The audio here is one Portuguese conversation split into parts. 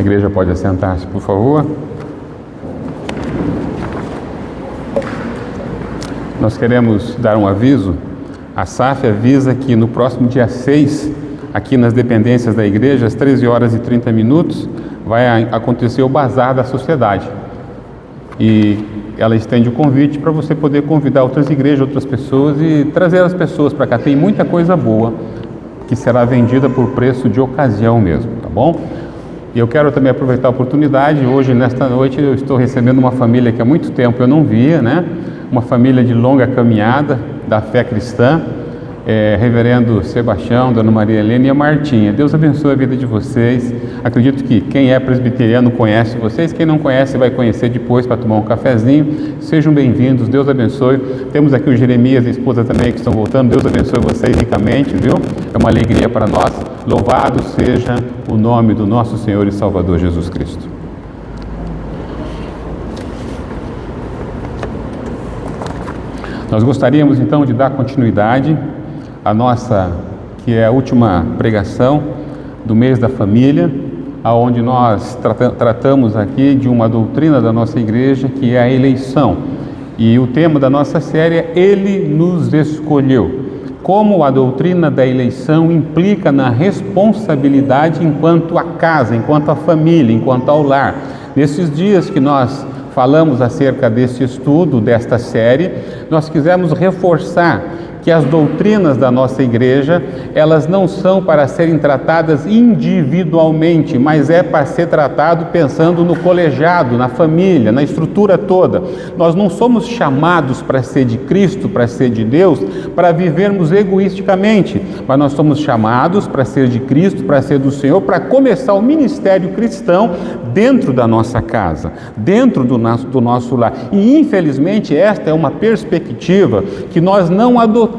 igreja pode assentar-se, por favor. Nós queremos dar um aviso. A SAF avisa que no próximo dia 6, aqui nas dependências da igreja, às 13 horas e 30 minutos, vai acontecer o Bazar da Sociedade. E ela estende o convite para você poder convidar outras igrejas, outras pessoas e trazer as pessoas para cá. Tem muita coisa boa que será vendida por preço de ocasião mesmo, tá bom? E eu quero também aproveitar a oportunidade. Hoje, nesta noite, eu estou recebendo uma família que há muito tempo eu não via, né? Uma família de longa caminhada da fé cristã, Reverendo Sebastião, Dona Maria Helena e a Martinha. Deus abençoe a vida de vocês. Acredito que quem é presbiteriano conhece vocês, quem não conhece vai conhecer depois para tomar um cafezinho. Sejam bem-vindos, Deus abençoe. Temos aqui o Jeremias e a esposa também que estão voltando. Deus abençoe vocês ricamente, viu? É uma alegria para nós. Louvado seja o nome do nosso Senhor e Salvador Jesus Cristo. Nós gostaríamos então de dar continuidade à nossa, que é a última pregação do mês da família, aonde nós tratamos aqui de uma doutrina da nossa igreja, que é a eleição. E o tema da nossa série é Ele nos escolheu. Como a doutrina da eleição implica na responsabilidade enquanto a casa, enquanto a família, enquanto ao lar. Nesses dias que nós falamos acerca desse estudo, desta série, nós quisemos reforçar que as doutrinas da nossa igreja, elas não são para serem tratadas individualmente, mas é para ser tratado pensando no colegiado, na família, na estrutura toda. Nós não somos chamados para ser de Cristo, para ser de Deus, para vivermos egoisticamente, mas nós somos chamados para ser de Cristo, para ser do Senhor, para começar o ministério cristão dentro da nossa casa, dentro do nosso lar. E infelizmente esta é uma perspectiva que nós não adotamos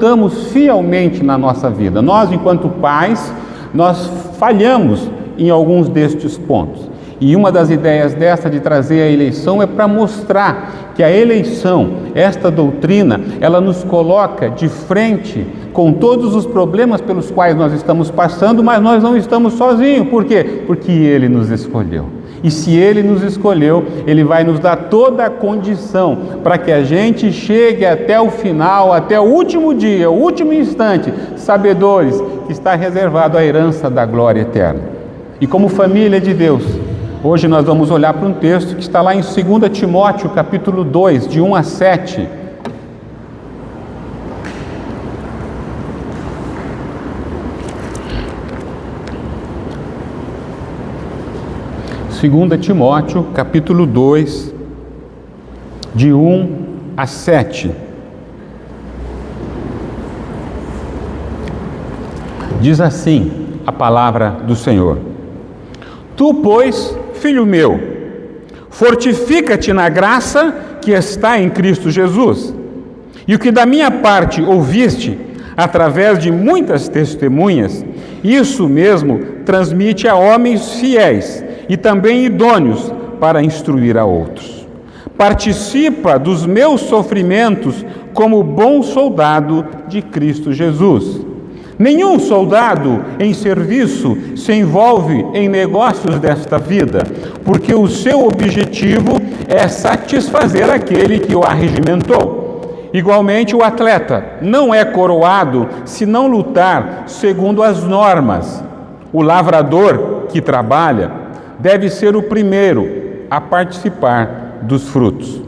fielmente na nossa vida. Nós, enquanto pais, nós falhamos em alguns destes pontos. E uma das ideias dessa de trazer a eleição é para mostrar que a eleição, esta doutrina, ela nos coloca de frente com todos os problemas pelos quais nós estamos passando, mas nós não estamos sozinhos. Por quê? Porque Ele nos escolheu. E se Ele nos escolheu, Ele vai nos dar toda a condição para que a gente chegue até o final, até o último dia, o último instante, sabedores que está reservado a herança da glória eterna. E como família de Deus, hoje nós vamos olhar para um texto que está lá em 2 Timóteo, capítulo 2, de 1 a 7. Segunda Timóteo, capítulo 2, de 1 a 7. Diz assim a palavra do Senhor: Tu, pois, filho meu, fortifica-te na graça que está em Cristo Jesus. E o que da minha parte ouviste, através de muitas testemunhas, isso mesmo transmite a homens fiéis e também idôneos para instruir a outros. Participa dos meus sofrimentos como bom soldado de Cristo Jesus. Nenhum soldado em serviço se envolve em negócios desta vida, porque o seu objetivo é satisfazer aquele que o arregimentou. Igualmente, o atleta não é coroado se não lutar segundo as normas. O lavrador que trabalha deve ser o primeiro a participar dos frutos.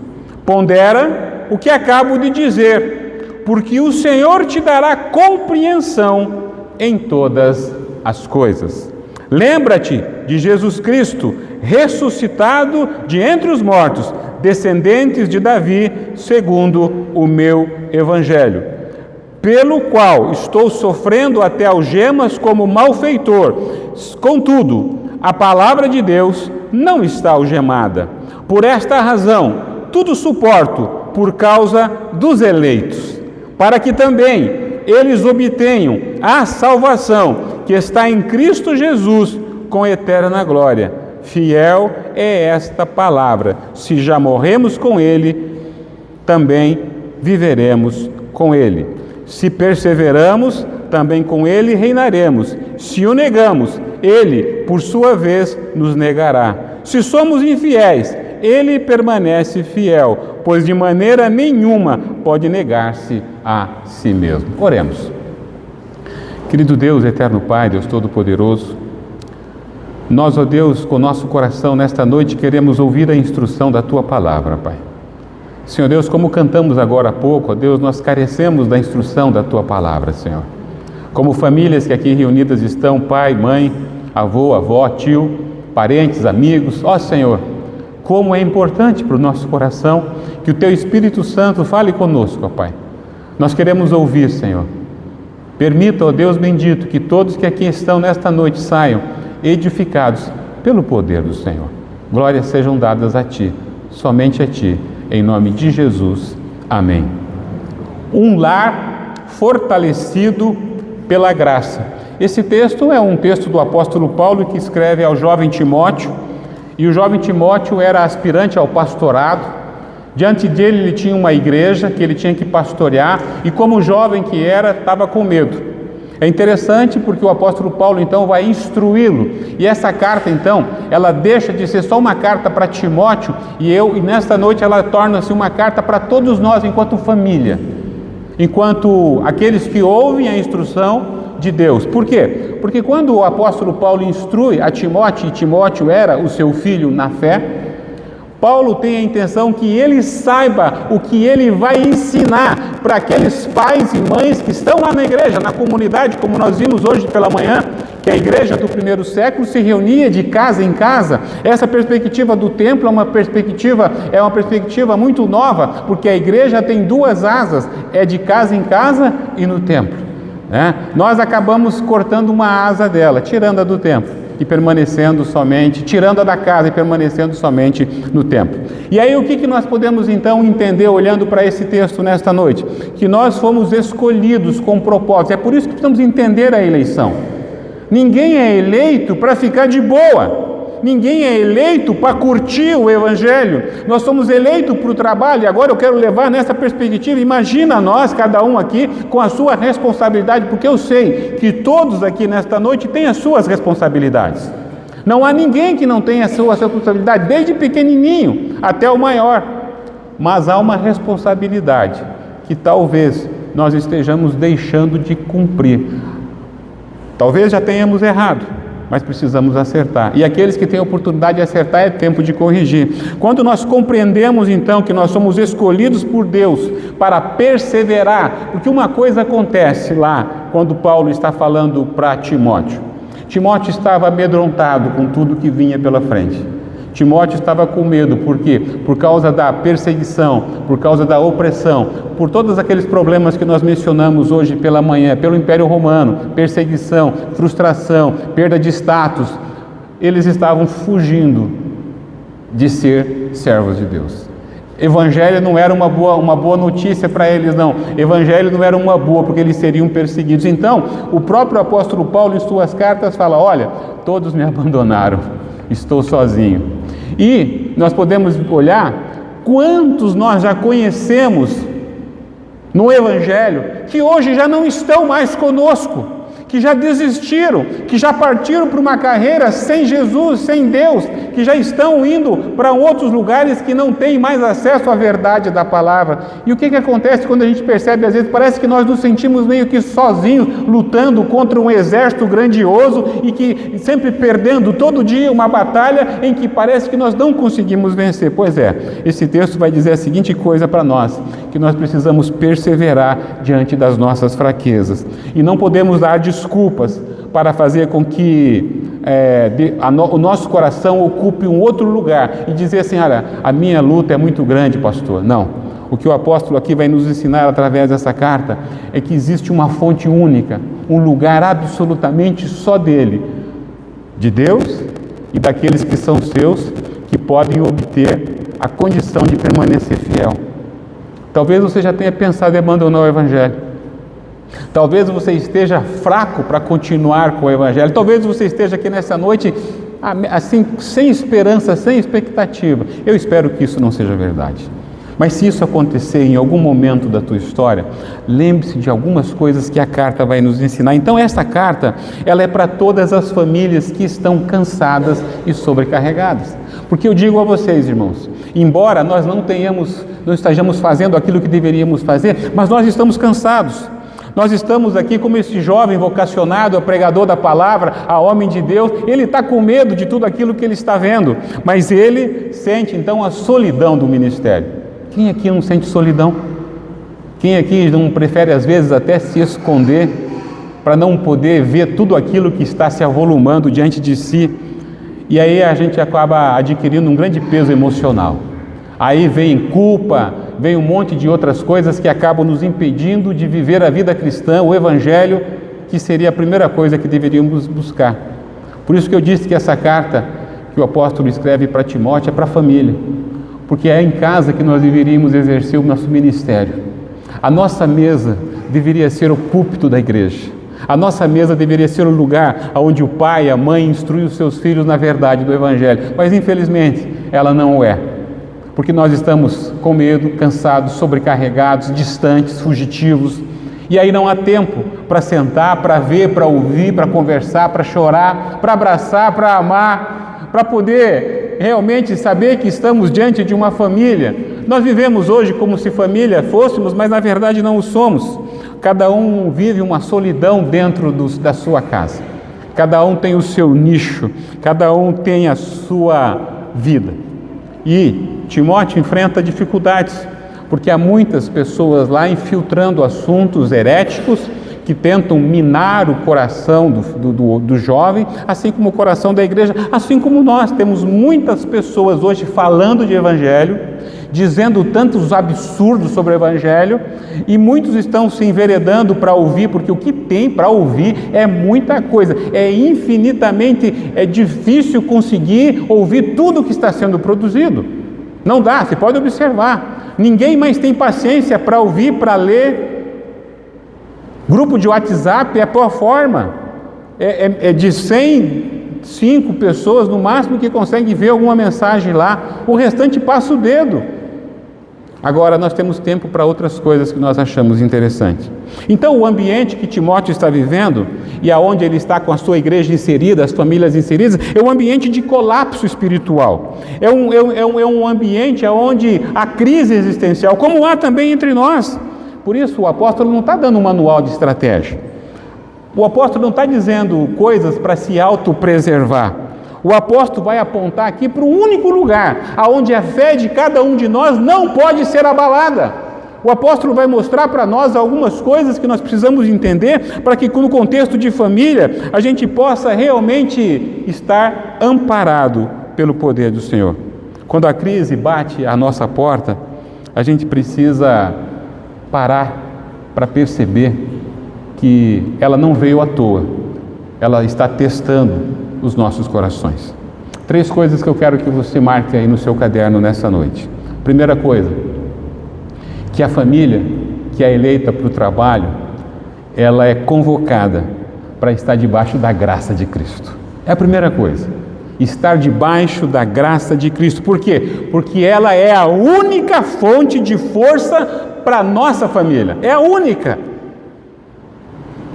Pondera o que acabo de dizer, porque o Senhor te dará compreensão em todas as coisas. Lembra-te de Jesus Cristo, ressuscitado de entre os mortos, descendentes de Davi, segundo o meu evangelho, pelo qual estou sofrendo até algemas como malfeitor. Contudo, a palavra de Deus não está algemada. Por esta razão, tudo suporto por causa dos eleitos, para que também eles obtenham a salvação que está em Cristo Jesus com eterna glória. Fiel é esta palavra. Se já morremos com Ele, também viveremos com Ele. Se perseveramos, também com Ele reinaremos. Se o negamos, Ele, por sua vez, nos negará. Se somos infiéis, Ele permanece fiel, pois de maneira nenhuma pode negar-se a si mesmo. Oremos. Querido Deus, eterno Pai, Deus Todo-Poderoso, nós, ó Deus, com nosso coração nesta noite queremos ouvir a instrução da Tua Palavra, Pai. Senhor Deus, como cantamos agora há pouco, ó Deus, nós carecemos da instrução da Tua Palavra, Senhor. Como famílias que aqui reunidas estão, pai, mãe, avô, avó, tio, parentes, amigos, ó Senhor, como é importante para o nosso coração que o Teu Espírito Santo fale conosco, ó Pai. Nós queremos ouvir, Senhor. Permita, ó Deus bendito, que todos que aqui estão nesta noite saiam edificados pelo poder do Senhor. Glórias sejam dadas a Ti, somente a Ti, em nome de Jesus. Amém. Um lar fortalecido pela graça. Esse texto é um texto do apóstolo Paulo que escreve ao jovem Timóteo, e o jovem Timóteo era aspirante ao pastorado. Diante dele ele tinha uma igreja que ele tinha que pastorear, e como jovem que era, estava com medo. É interessante porque o apóstolo Paulo então vai instruí-lo, e essa carta então, ela deixa de ser só uma carta para Timóteo, e nesta noite ela torna-se uma carta para todos nós enquanto família, enquanto aqueles que ouvem a instrução de Deus. Por quê? Porque quando o apóstolo Paulo instrui a Timóteo, e Timóteo era o seu filho na fé, Paulo tem a intenção que ele saiba o que ele vai ensinar para aqueles pais e mães que estão lá na igreja, na comunidade, como nós vimos hoje pela manhã, que a igreja do primeiro século se reunia de casa em casa. Essa perspectiva do templo é uma perspectiva muito nova, porque a igreja tem duas asas, é de casa em casa e no templo. Nós acabamos cortando uma asa dela, tirando a do templo e permanecendo somente, tirando a da casa e permanecendo somente no templo. E aí o que nós podemos então entender olhando para esse texto nesta noite? Que nós fomos escolhidos com propósito. É por isso que precisamos entender a eleição. Ninguém é eleito para ficar de boa. Ninguém é eleito para curtir o Evangelho. Nós somos eleitos para o trabalho, e agora eu quero levar nessa perspectiva. Imagina nós, cada um aqui, com a sua responsabilidade, porque eu sei que todos aqui nesta noite têm as suas responsabilidades. Não há ninguém que não tenha a sua responsabilidade, desde pequenininho até o maior. Mas há uma responsabilidade que talvez nós estejamos deixando de cumprir. Talvez já tenhamos errado, mas precisamos acertar. E aqueles que têm a oportunidade de acertar, é tempo de corrigir. Quando nós compreendemos então que nós somos escolhidos por Deus para perseverar, porque uma coisa acontece lá, quando Paulo está falando para Timóteo. Timóteo estava amedrontado com tudo que vinha pela frente. Timóteo estava com medo, por quê? Por causa da perseguição, por causa da opressão, por todos aqueles problemas que nós mencionamos hoje pela manhã, pelo Império Romano, perseguição, frustração, perda de status. Eles estavam fugindo de ser servos de Deus. Evangelho não era uma boa notícia para eles, não. Evangelho não era uma boa, porque eles seriam perseguidos. Então, o próprio apóstolo Paulo, em suas cartas, fala: olha, todos me abandonaram, estou sozinho. E nós podemos olhar quantos nós já conhecemos no Evangelho que hoje já não estão mais conosco, que já desistiram, que já partiram para uma carreira sem Jesus, sem Deus, que já estão indo para outros lugares que não têm mais acesso à verdade da palavra. E o que acontece quando a gente percebe, às vezes, parece que nós nos sentimos meio que sozinhos, lutando contra um exército grandioso e que sempre perdendo todo dia uma batalha em que parece que nós não conseguimos vencer. Pois é, esse texto vai dizer a seguinte coisa para nós, que nós precisamos perseverar diante das nossas fraquezas e não podemos dar desculpas para fazer com que o nosso coração ocupe um outro lugar e dizer assim: olha, a minha luta é muito grande, pastor. Não. O que o apóstolo aqui vai nos ensinar através dessa carta é que existe uma fonte única, um lugar absolutamente só dele, de Deus e daqueles que são seus, que podem obter a condição de permanecer fiel. Talvez você já tenha pensado em abandonar o Evangelho. Talvez você esteja fraco para continuar com o Evangelho. Talvez você esteja aqui nessa noite assim, sem esperança, sem expectativa. Eu espero que isso não seja verdade. Mas se isso acontecer em algum momento da tua história, lembre-se de algumas coisas que a carta vai nos ensinar. Então esta carta, ela é para todas as famílias que estão cansadas e sobrecarregadas. Porque eu digo a vocês, irmãos, embora nós não estejamos fazendo aquilo que deveríamos fazer, mas nós estamos cansados. Nós estamos aqui como esse jovem vocacionado, a pregador da palavra, a homem de Deus. Ele está com medo de tudo aquilo que ele está vendo, mas ele sente então a solidão do ministério. Quem aqui não sente solidão? Quem aqui não prefere às vezes até se esconder para não poder ver tudo aquilo que está se avolumando diante de si? E aí a gente acaba adquirindo um grande peso emocional. Aí vem culpa, vem um monte de outras coisas que acabam nos impedindo de viver a vida cristã, o evangelho, que seria a primeira coisa que deveríamos buscar. Por isso que eu disse que essa carta que o apóstolo escreve para Timóteo é para a família, porque é em casa que nós deveríamos exercer o nosso ministério. A nossa mesa deveria ser o púlpito da igreja. A nossa mesa deveria ser o lugar onde o pai e a mãe instruem os seus filhos na verdade do evangelho, mas infelizmente ela não o é. Porque nós estamos com medo, cansados, sobrecarregados, distantes, fugitivos. E aí não há tempo para sentar, para ver, para ouvir, para conversar, para chorar, para abraçar, para amar, para poder realmente saber que estamos diante de uma família. Nós vivemos hoje como se família fôssemos, mas na verdade não o somos. Cada um vive uma solidão dentro da sua casa. Cada um tem o seu nicho, cada um tem a sua vida. E Timóteo enfrenta dificuldades, porque há muitas pessoas lá infiltrando assuntos heréticos que tentam minar o coração do jovem, assim como o coração da igreja, assim como nós temos muitas pessoas hoje falando de evangelho, dizendo tantos absurdos sobre o evangelho, e muitos estão se enveredando para ouvir, porque o que tem para ouvir é muita coisa, é infinitamente difícil conseguir ouvir tudo o que está sendo produzido. Não dá, você pode observar, ninguém mais tem paciência para ouvir, para ler. Grupo de WhatsApp é a pior forma, é de 105 pessoas no máximo que conseguem ver alguma mensagem lá, o restante passa o dedo. Agora nós temos tempo para outras coisas que nós achamos interessantes. Então o ambiente que Timóteo está vivendo e aonde ele está com a sua igreja inserida, as famílias inseridas, é um ambiente de colapso espiritual. É um ambiente onde há crise existencial, como há também entre nós. Por isso o apóstolo não está dando um manual de estratégia. O apóstolo não está dizendo coisas para se autopreservar. O apóstolo vai apontar aqui para o único lugar onde a fé de cada um de nós não pode ser abalada. O apóstolo vai mostrar para nós algumas coisas que nós precisamos entender para que no contexto de família a gente possa realmente estar amparado pelo poder do Senhor. Quando a crise bate à nossa porta, a gente precisa parar para perceber que ela não veio à toa, ela está testando os nossos corações. 3 coisas que eu quero que você marque aí no seu caderno nessa noite. Primeira coisa, que a família que é eleita para o trabalho, ela é convocada para estar debaixo da graça de Cristo. É a primeira coisa, estar debaixo da graça de Cristo. Por quê? Porque ela é a única fonte de força para a nossa família, é a única.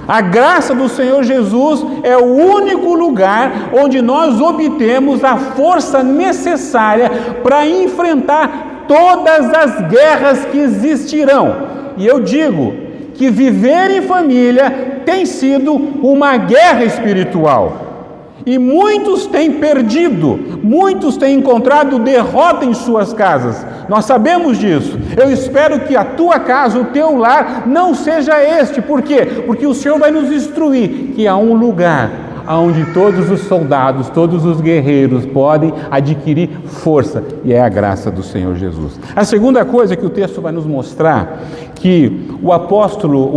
A graça do Senhor Jesus é o único lugar onde nós obtemos a força necessária para enfrentar todas as guerras que existirão. E eu digo que viver em família tem sido uma guerra espiritual. E muitos têm perdido, muitos têm encontrado derrota em suas casas. Nós sabemos disso. Eu espero que a tua casa, o teu lar, não seja este. Por quê? Porque o Senhor vai nos instruir que há um lugar onde todos os soldados, todos os guerreiros podem adquirir força, e é a graça do Senhor Jesus. A segunda coisa que o texto vai nos mostrar, que o apóstolo,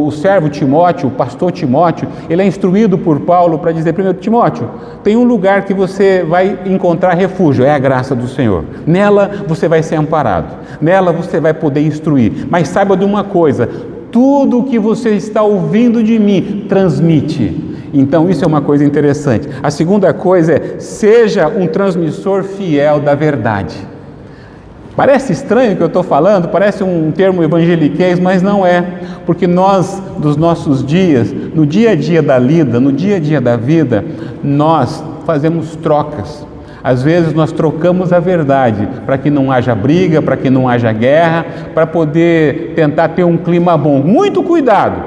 o servo Timóteo, o pastor Timóteo, ele é instruído por Paulo para dizer: primeiro, Timóteo, tem um lugar que você vai encontrar refúgio, é a graça do Senhor. Nela você vai ser amparado, nela você vai poder instruir. Mas saiba de uma coisa: tudo o que você está ouvindo de mim, transmite. Então isso é uma coisa interessante. A segunda coisa é: seja um transmissor fiel da verdade. Parece estranho o que eu estou falando, parece um termo evangeliquez, mas não é, porque nós, dos nossos dias, no dia a dia da lida, no dia a dia da vida, nós fazemos trocas. Às vezes nós trocamos a verdade para que não haja briga, para que não haja guerra, para poder tentar ter um clima bom. Muito cuidado!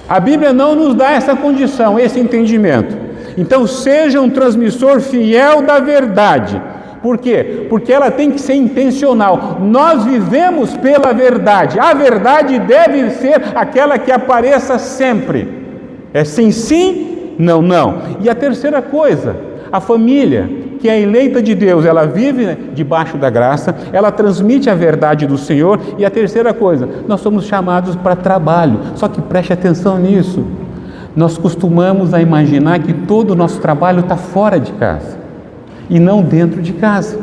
A Bíblia não nos dá essa condição, esse entendimento. Então seja um transmissor fiel da verdade. Por quê? Porque ela tem que ser intencional. Nós vivemos pela verdade. A verdade deve ser aquela que apareça sempre. É sim, sim, não, não. E a terceira coisa, a família, que é eleita de Deus, ela vive debaixo da graça, ela transmite a verdade do Senhor. E a terceira coisa, nós somos chamados para trabalho. Só que preste atenção nisso. Nós costumamos a imaginar que todo o nosso trabalho está fora de casa e não dentro de casa.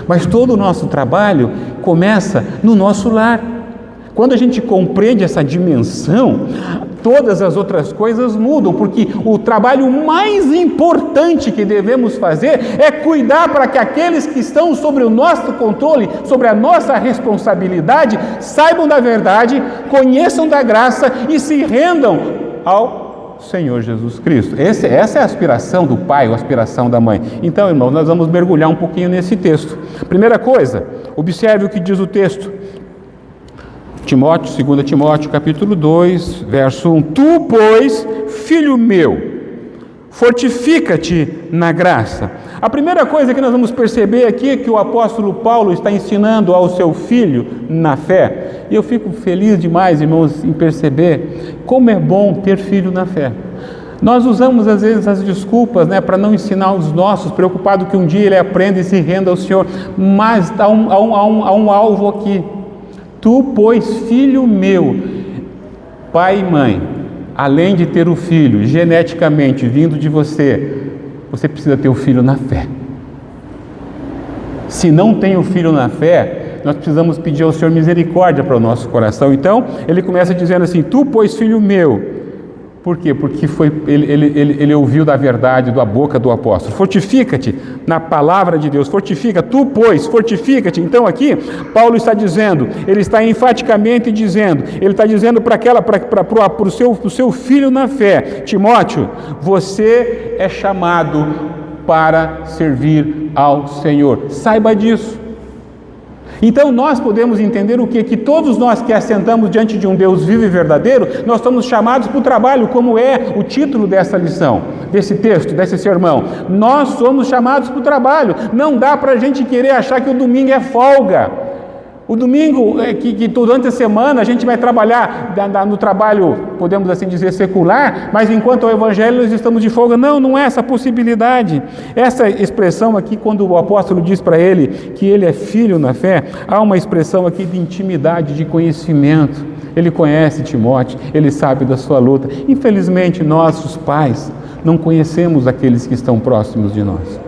Mas todo o nosso trabalho começa no nosso lar. Quando a gente compreende essa dimensão, todas as outras coisas mudam, porque o trabalho mais importante que devemos fazer é cuidar para que aqueles que estão sobre o nosso controle, sobre a nossa responsabilidade, saibam da verdade, conheçam da graça e se rendam ao Senhor Jesus Cristo. Essa é a aspiração do pai, a aspiração da mãe. Então, irmãos, nós vamos mergulhar um pouquinho nesse texto. Primeira coisa, observe o que diz o texto. 2 Timóteo, capítulo 2, verso 1. Tu, pois, filho meu, fortifica-te na graça. A primeira coisa que nós vamos perceber aqui é que o apóstolo Paulo está ensinando ao seu filho na fé. E eu fico feliz demais, irmãos, em perceber como é bom ter filho na fé. Nós usamos às vezes as desculpas, para não ensinar os nossos, preocupado que um dia ele aprenda e se renda ao Senhor. Mas há um alvo aqui. Tu, pois, filho meu, pai e mãe, além de ter o filho geneticamente vindo de você, você precisa ter o filho na fé. Se não tem o filho na fé, nós precisamos pedir ao Senhor misericórdia para o nosso coração. Então, ele começa dizendo assim, tu, pois, filho meu. Por quê? Porque ele ouviu da verdade da boca do apóstolo. Fortifica-te na palavra de Deus. Fortifica, tu, pois, fortifica-te. Então aqui, Paulo está dizendo, ele está enfaticamente dizendo, ele está dizendo para o seu filho na fé, Timóteo, você é chamado para servir ao Senhor. Saiba disso. Então nós podemos entender o quê? Que todos nós que assentamos diante de um Deus vivo e verdadeiro, nós somos chamados para o trabalho, como é o título dessa lição, desse texto, desse sermão. Nós somos chamados para o trabalho. Não dá para a gente querer achar que o domingo é folga. O domingo, que durante a semana a gente vai trabalhar no trabalho, podemos assim dizer, secular, mas enquanto ao Evangelho nós estamos de folga. Não é essa possibilidade. Essa expressão aqui, quando o apóstolo diz para ele que ele é filho na fé, há uma expressão aqui de intimidade, de conhecimento. Ele conhece Timóteo, ele sabe da sua luta. Infelizmente, nós, os pais, não conhecemos aqueles que estão próximos de nós.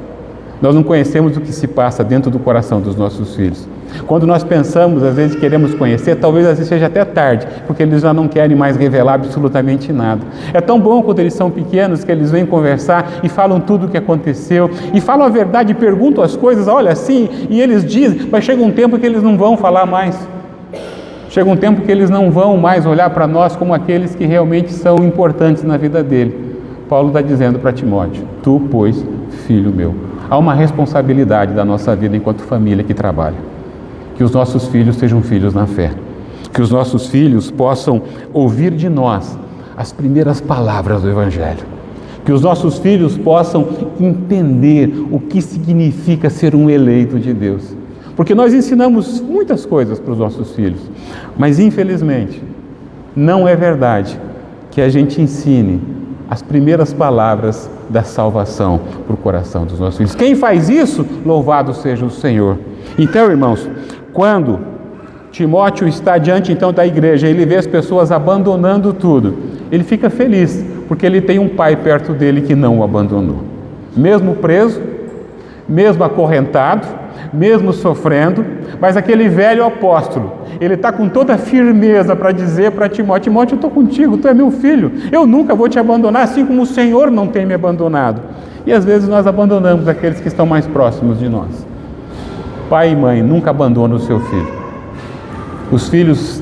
Nós não conhecemos o que se passa dentro do coração dos nossos filhos. Quando nós pensamos, às vezes queremos conhecer, talvez às vezes seja até tarde, porque eles já não querem mais revelar absolutamente nada. É tão bom quando eles são pequenos que eles vêm conversar e falam tudo o que aconteceu, e falam a verdade, perguntam as coisas, olha assim, e eles dizem, mas chega um tempo que eles não vão falar mais. Chega um tempo que eles não vão mais olhar para nós como aqueles que realmente são importantes na vida dele. Paulo está dizendo para Timóteo, tu, pois, filho meu. Há uma responsabilidade da nossa vida enquanto família que trabalha. Que os nossos filhos sejam filhos na fé. Que os nossos filhos possam ouvir de nós as primeiras palavras do Evangelho. Que os nossos filhos possam entender o que significa ser um eleito de Deus. Porque nós ensinamos muitas coisas para os nossos filhos, mas infelizmente não é verdade que a gente ensine as primeiras palavras da salvação para o coração dos nossos filhos. Quem faz isso, louvado seja o Senhor. Então, irmãos, quando Timóteo está diante então da igreja, ele vê as pessoas abandonando tudo, ele fica feliz, porque ele tem um pai perto dele que não o abandonou. Mesmo preso, mesmo acorrentado, mesmo sofrendo, mas aquele velho apóstolo, ele está com toda a firmeza para dizer para Timóteo, Timóteo, eu estou contigo, tu é meu filho, eu nunca vou te abandonar, assim como o Senhor não tem me abandonado. E às vezes nós abandonamos aqueles que estão mais próximos de nós. Pai e mãe nunca abandonam o seu filho. Os filhos,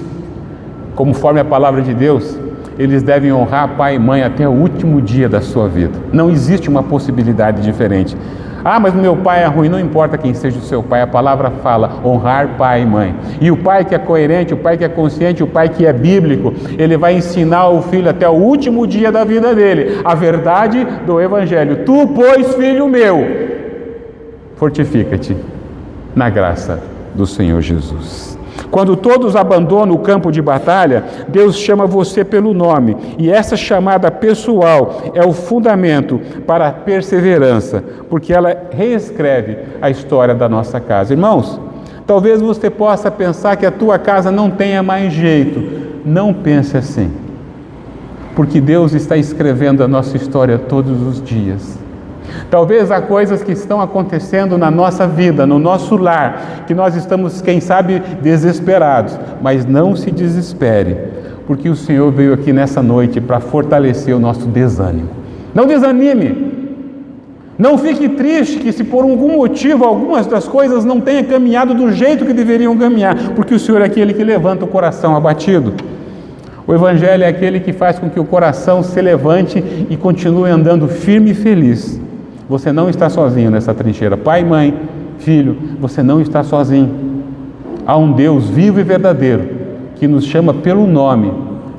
conforme a palavra de Deus, eles devem honrar pai e mãe até o último dia da sua vida. Não existe uma possibilidade diferente. Ah, mas meu pai é ruim. Não importa quem seja o seu pai, a palavra fala honrar pai e mãe. E o pai que é coerente, o pai que é consciente, o pai que é bíblico, ele vai ensinar o filho até o último dia da vida dele a verdade do Evangelho. Tu, pois, filho meu, fortifica-te na graça do Senhor Jesus. Quando todos abandonam o campo de batalha, Deus chama você pelo nome, e essa chamada pessoal é o fundamento para a perseverança, porque ela reescreve a história da nossa casa. Irmãos, talvez você possa pensar que a tua casa não tenha mais jeito. Não pense assim, porque Deus está escrevendo a nossa história todos os dias. Talvez há coisas que estão acontecendo na nossa vida, no nosso lar, que nós estamos, quem sabe, desesperados. Mas não se desespere, porque o Senhor veio aqui nessa noite para fortalecer o nosso desânimo. Não desanime. Não fique triste que se por algum motivo algumas das coisas não tenham caminhado do jeito que deveriam caminhar, porque o Senhor é aquele que levanta o coração abatido. O Evangelho é aquele que faz com que o coração se levante e continue andando firme e feliz. Você não está sozinho nessa trincheira. Pai, mãe, filho, você não está sozinho. Há um Deus vivo e verdadeiro que nos chama pelo nome,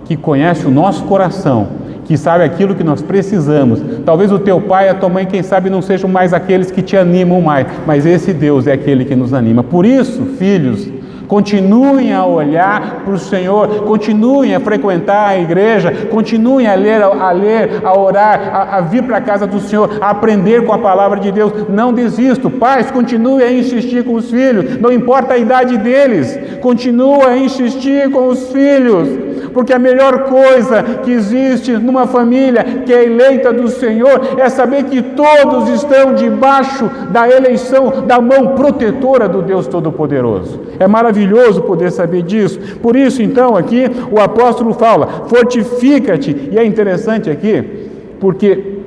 que conhece o nosso coração, que sabe aquilo que nós precisamos. Talvez o teu pai e a tua mãe, quem sabe, não sejam mais aqueles que te animam mais, mas esse Deus é aquele que nos anima. Por isso, filhos, continuem a olhar para o Senhor, continuem a frequentar a igreja, continuem a ler, a orar, a vir para a casa do Senhor, a aprender com a palavra de Deus. Não desistam. Pais, continuem a insistir com os filhos, não importa a idade deles, continue a insistir com os filhos, porque a melhor coisa que existe numa família que é eleita do Senhor é saber que todos estão debaixo da eleição, da mão protetora do Deus Todo-Poderoso. É maravilhoso poder saber disso. Por isso, então, aqui o apóstolo fala, fortifica-te. E é interessante aqui, porque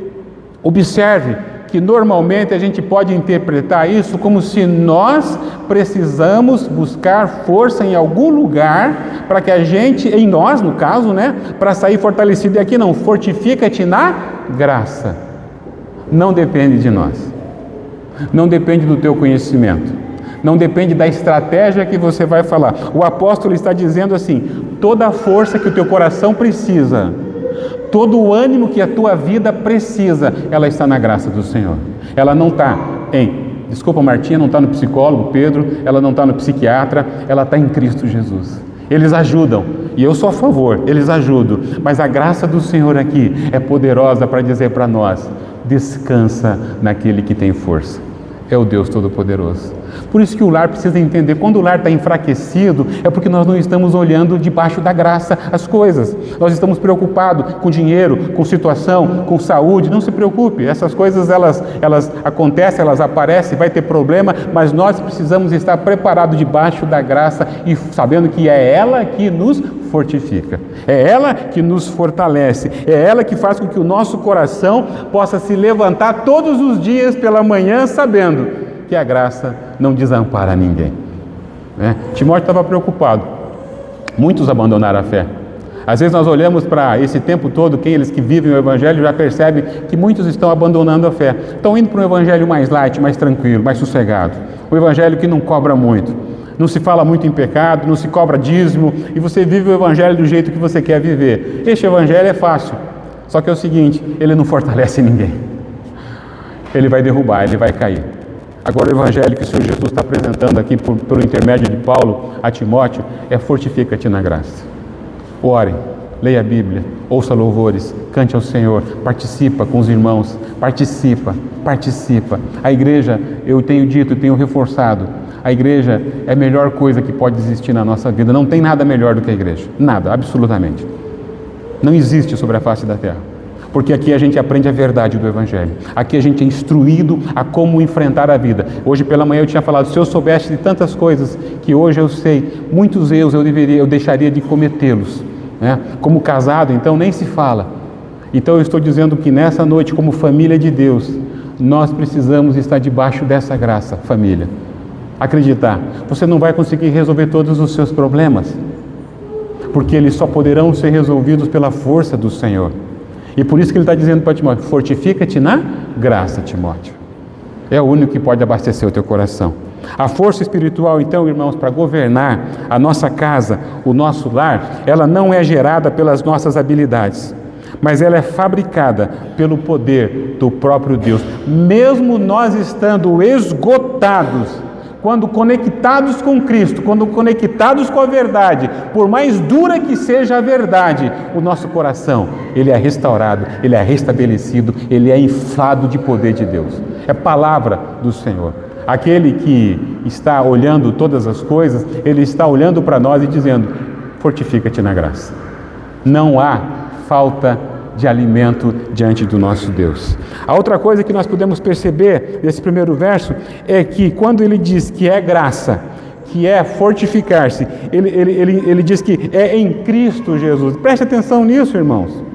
observe que normalmente a gente pode interpretar isso como se nós precisamos buscar força em algum lugar para que a gente, em nós no caso, para sair fortalecido. E aqui não, fortifica-te na graça. Não depende de nós, não depende do teu conhecimento, não depende da estratégia que você vai falar. O apóstolo está dizendo assim, toda a força que o teu coração precisa, todo o ânimo que a tua vida precisa, ela está na graça do Senhor. Ela não está desculpa Martinha, não está no psicólogo Pedro, ela não está no psiquiatra, ela está em Cristo Jesus. Eles ajudam, e eu sou a favor, eles ajudam, mas a graça do Senhor aqui é poderosa para dizer para nós, descansa naquele que tem força. É o Deus Todo-Poderoso. Por isso que o lar precisa entender, quando o lar está enfraquecido, é porque nós não estamos olhando debaixo da graça as coisas. Nós estamos preocupados com dinheiro, com situação, com saúde. Não se preocupe, essas coisas elas acontecem, elas aparecem, vai ter problema, mas nós precisamos estar preparados debaixo da graça e sabendo que é ela que nos fortifica, é ela que nos fortalece, é ela que faz com que o nosso coração possa se levantar todos os dias pela manhã sabendo que a graça não desampara ninguém. Timóteo estava preocupado. Muitos abandonaram a fé. Às vezes nós olhamos para esse tempo todo, aqueles que vivem o Evangelho já percebem que muitos estão abandonando a fé. Estão indo para um Evangelho mais light, mais tranquilo, mais sossegado. Um Evangelho que não cobra muito. Não se fala muito em pecado, não se cobra dízimo, e você vive o Evangelho do jeito que você quer viver. Este Evangelho é fácil, só que é o seguinte, ele não fortalece ninguém. Ele vai derrubar, ele vai cair. Agora o Evangelho que o Senhor Jesus está apresentando aqui pelo intermédio de Paulo a Timóteo é fortifica-te na graça. Ore, leia a Bíblia, ouça louvores, cante ao Senhor, participa com os irmãos, participa. A igreja, eu tenho dito, tenho reforçado, a igreja é a melhor coisa que pode existir na nossa vida. Não tem nada melhor do que a igreja, nada, absolutamente. Não existe sobre a face da terra. Porque aqui a gente aprende a verdade do Evangelho. Aqui a gente é instruído a como enfrentar a vida. Hoje pela manhã eu tinha falado, se eu soubesse de tantas coisas que hoje eu sei, muitos erros eu deixaria de cometê-los. Como casado, então, nem se fala. Então eu estou dizendo que nessa noite, como família de Deus, nós precisamos estar debaixo dessa graça, família. acreditar. Você não vai conseguir resolver todos os seus problemas, porque eles só poderão ser resolvidos pela força do Senhor. E por isso que ele está dizendo para Timóteo: fortifica-te na graça, Timóteo. É o único que pode abastecer o teu coração. A força espiritual, então, irmãos, para governar a nossa casa, o nosso lar, ela não é gerada pelas nossas habilidades, mas ela é fabricada pelo poder do próprio Deus. Mesmo nós estando esgotados, quando conectados com Cristo, quando conectados com a verdade, por mais dura que seja a verdade, o nosso coração, ele é restaurado, ele é restabelecido, ele é inflado de poder de Deus. É palavra do Senhor. Aquele que está olhando todas as coisas, ele está olhando para nós e dizendo: fortifica-te na graça. Não há falta de alimento diante do nosso Deus. A outra coisa que nós podemos perceber nesse primeiro verso é que quando ele diz que é graça, que é fortificar-se, ele diz que é em Cristo Jesus. Preste atenção nisso, irmãos.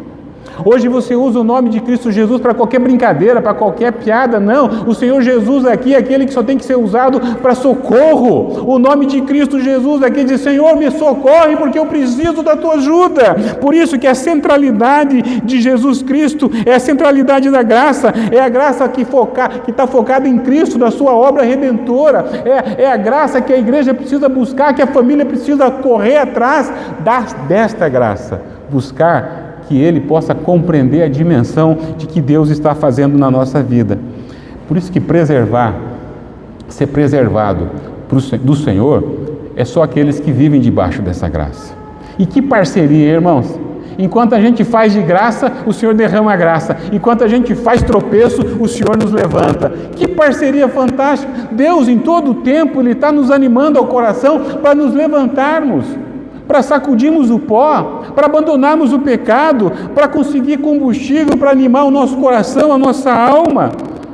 Hoje você usa o nome de Cristo Jesus para qualquer brincadeira, para qualquer piada. Não, o Senhor Jesus aqui é aquele que só tem que ser usado para socorro. O nome de Cristo Jesus aqui diz: Senhor, me socorre porque eu preciso da tua ajuda. Por isso que a centralidade de Jesus Cristo é a centralidade da graça, é a graça que está focada em Cristo, na sua obra redentora, é a graça que a igreja precisa buscar, que a família precisa correr atrás desta graça, buscar que ele possa compreender a dimensão de que Deus está fazendo na nossa vida. Por isso que ser preservado do Senhor, é só aqueles que vivem debaixo dessa graça. E que parceria, irmãos! Enquanto a gente faz de graça, o Senhor derrama a graça. Enquanto a gente faz tropeço, o Senhor nos levanta. Que parceria fantástica! Deus, em todo o tempo, Ele está nos animando ao coração para nos levantarmos, para sacudirmos o pó, para abandonarmos o pecado, para conseguir combustível, para animar o nosso coração, a nossa alma.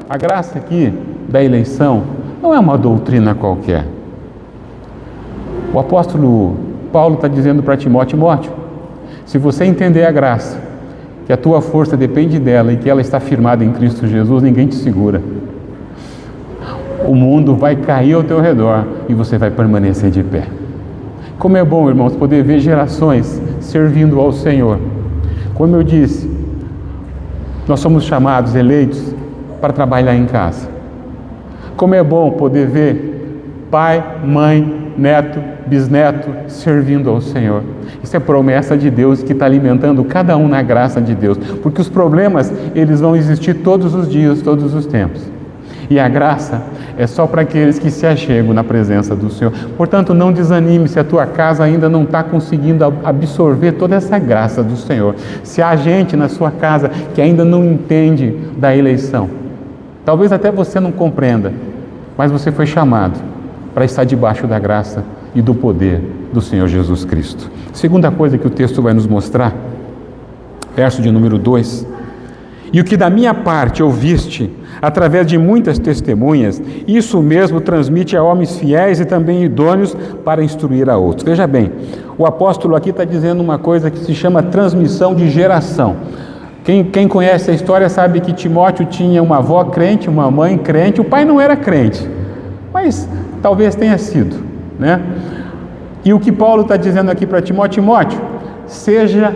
A graça aqui da eleição não é uma doutrina qualquer. O apóstolo Paulo está dizendo para Timóteo: se você entender a graça, que a tua força depende dela e que ela está firmada em Cristo Jesus, ninguém te segura. O mundo vai cair ao teu redor e você vai permanecer de pé. Como é bom, irmãos, poder ver gerações servindo ao Senhor. Como eu disse, nós somos chamados, eleitos, para trabalhar em casa. Como é bom poder ver pai, mãe, neto, bisneto servindo ao Senhor. Isso é promessa de Deus que está alimentando cada um na graça de Deus. Porque os problemas, eles vão existir todos os dias, todos os tempos. E a graça é só para aqueles que se achegam na presença do Senhor. Portanto, não desanime se a tua casa ainda não está conseguindo absorver toda essa graça do Senhor. Se há gente na sua casa que ainda não entende da eleição, talvez até você não compreenda, mas você foi chamado para estar debaixo da graça e do poder do Senhor Jesus Cristo. Segunda coisa que o texto vai nos mostrar, verso de número 2: e o que da minha parte ouviste, através de muitas testemunhas, isso mesmo transmite a homens fiéis e também idôneos para instruir a outros. Veja bem, o apóstolo aqui está dizendo uma coisa que se chama transmissão de geração. Quem conhece a história sabe que Timóteo tinha uma avó crente, uma mãe crente, o pai não era crente, mas talvez tenha sido, né? E o que Paulo está dizendo aqui para Timóteo: seja